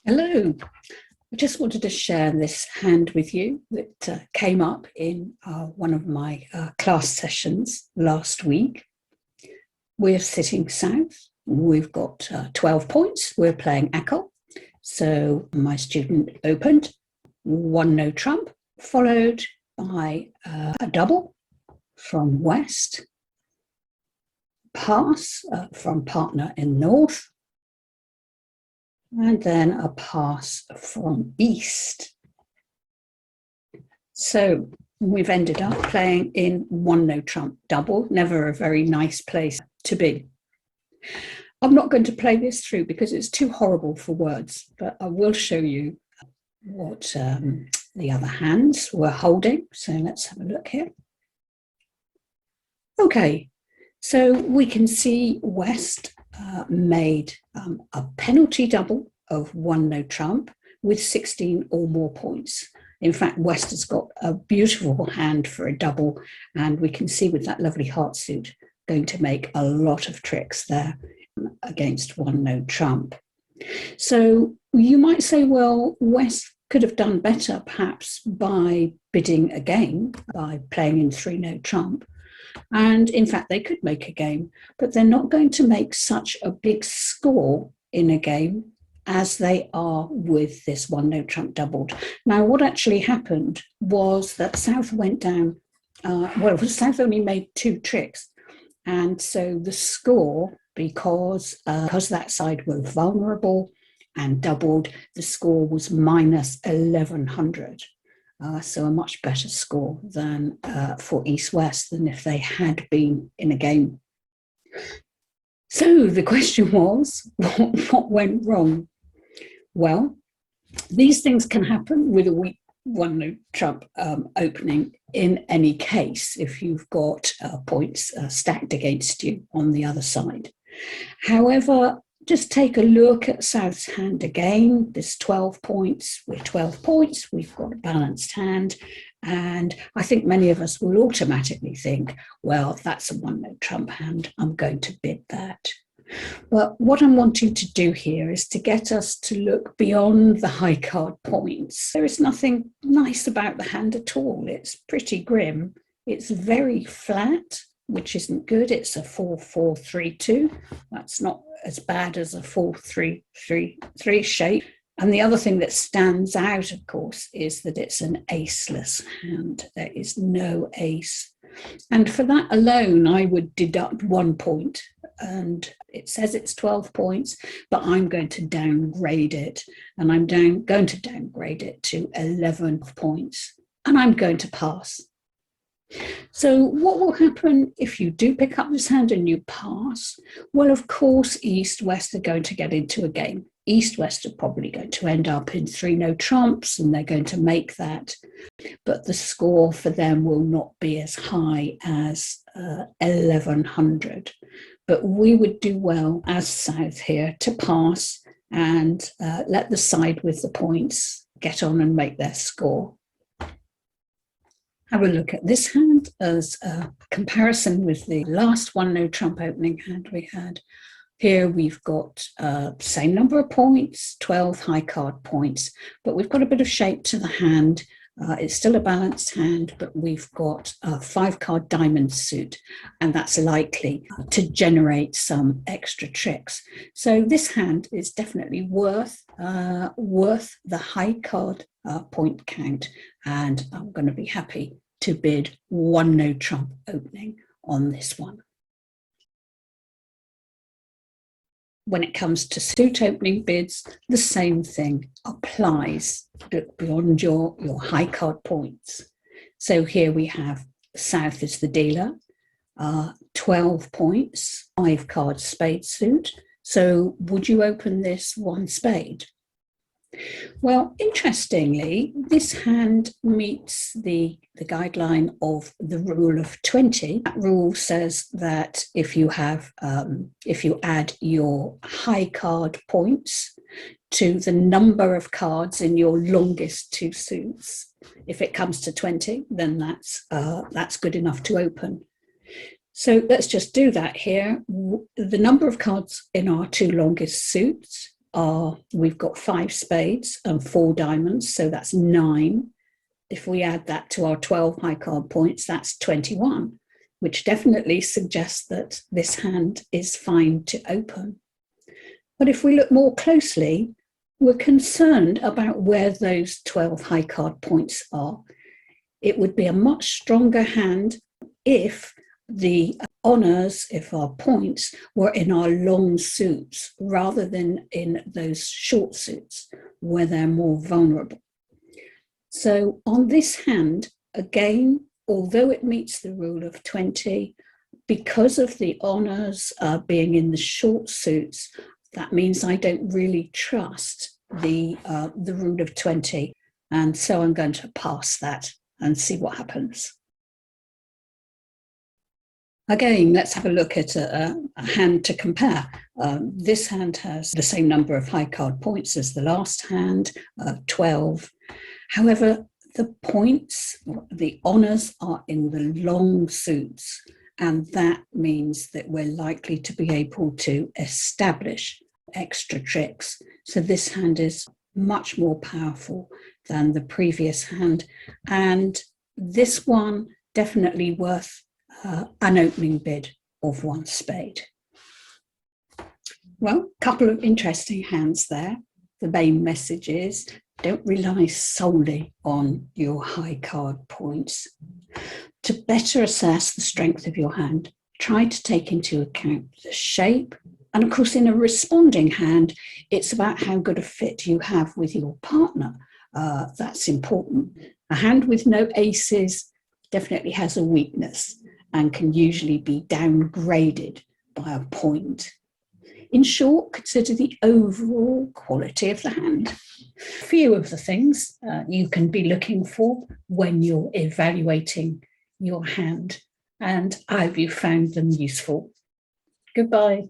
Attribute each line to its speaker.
Speaker 1: Hello, I just wanted to share this hand with you that came up in one of my class sessions last week. We're sitting south, we've got 12 points, we're playing Echo. So my student opened, one no trump, followed by a double from west, pass from partner in north, and then a pass from east. So we've ended up playing in one no trump double, never a very nice place to be. I'm not going to play this through because it's too horrible for words, but I will show you what the other hands were holding. So let's have a look here. Okay, so we can see West made a penalty double of one no trump with 16 or more points. In fact, West has got a beautiful hand for a double, and we can see with that lovely heart suit going to make a lot of tricks there against one no trump. So you might say, well, West could have done better perhaps by bidding a game, by playing in three no trump. And in fact, they could make a game, but they're not going to make such a big score in a game as they are with this one no trump doubled. Now, what actually happened was that South went down, South only made two tricks. And so the score, because that side were vulnerable and doubled, the score was minus 1100. So a much better score than for East-West than if they had been in a game. So the question was, what went wrong? Well, these things can happen with a weak one no trump opening in any case if you've got points stacked against you on the other side. However, just take a look at South's hand again. There's 12 points. We're 12 points. We've got a balanced hand. And I think many of us will automatically think, well, that's a one no trump hand. I'm going to bid that. But what I'm wanting to do here is to get us to look beyond the high card points. There is nothing nice about the hand at all. It's pretty grim. It's very flat, which isn't good. It's a 4-4-3-2. That's not as bad as a 4-3-3-3 shape. And the other thing that stands out, of course, is that it's an aceless hand. There is no ace. And for that alone, I would deduct 1 point. And it says it's 12 points, but I'm going to downgrade it. And I'm going to downgrade it to 11 points. And I'm going to pass. So what will happen if you do pick up this hand and you pass? Well, of course, East-West are going to get into a game. East-West are probably going to end up in three no trumps, and they're going to make that. But the score for them will not be as high as 1100. But we would do well as South here to pass and let the side with the points get on and make their score. Have a look at this hand as a comparison with the last one no trump opening hand we had. Here we've got same number of points, 12 high card points, but we've got a bit of shape to the hand. It's still a balanced hand, but we've got a 5 card diamond suit, and that's likely to generate some extra tricks. So this hand is definitely worth the high card point count, and I'm going to be happy to bid one no trump opening on this one. When it comes to suit opening bids, the same thing applies beyond your high card points. So here we have South is the dealer, 12 points, 5 card spade suit. So would you open this one spade? Well, interestingly, this hand meets the guideline of the rule of 20. That rule says that if you add your high card points to the number of cards in your longest two suits, if it comes to 20, then that's good enough to open. So let's just do that here. The number of cards in our two longest suits we've got 5 spades and 4 diamonds, so that's 9. If we add that to our 12 high card points, that's 21, which definitely suggests that this hand is fine to open. But if we look more closely, we're concerned about where those 12 high card points are. It would be a much stronger hand if the honours, if our points were in our long suits rather than in those short suits where they're more vulnerable. So on this hand, again, although it meets the rule of 20, because of the honours being in the short suits, that means I don't really trust the rule of 20. And so I'm going to pass that and see what happens. Again, let's have a look at a hand to compare. This hand has the same number of high card points as the last hand, 12. However, the points, the honours are in the long suits, and that means that we're likely to be able to establish extra tricks. So this hand is much more powerful than the previous hand, and this one definitely worth an opening bid of 1 spade. Well, a couple of interesting hands there. The main message is don't rely solely on your high card points. To better assess the strength of your hand, try to take into account the shape. And of course, in a responding hand, it's about how good a fit you have with your partner. That's important. A hand with no aces definitely has a weakness and can usually be downgraded by a point. In short, consider the overall quality of the hand. A few of the things you can be looking for when you're evaluating your hand, and I hope you found them useful. Goodbye.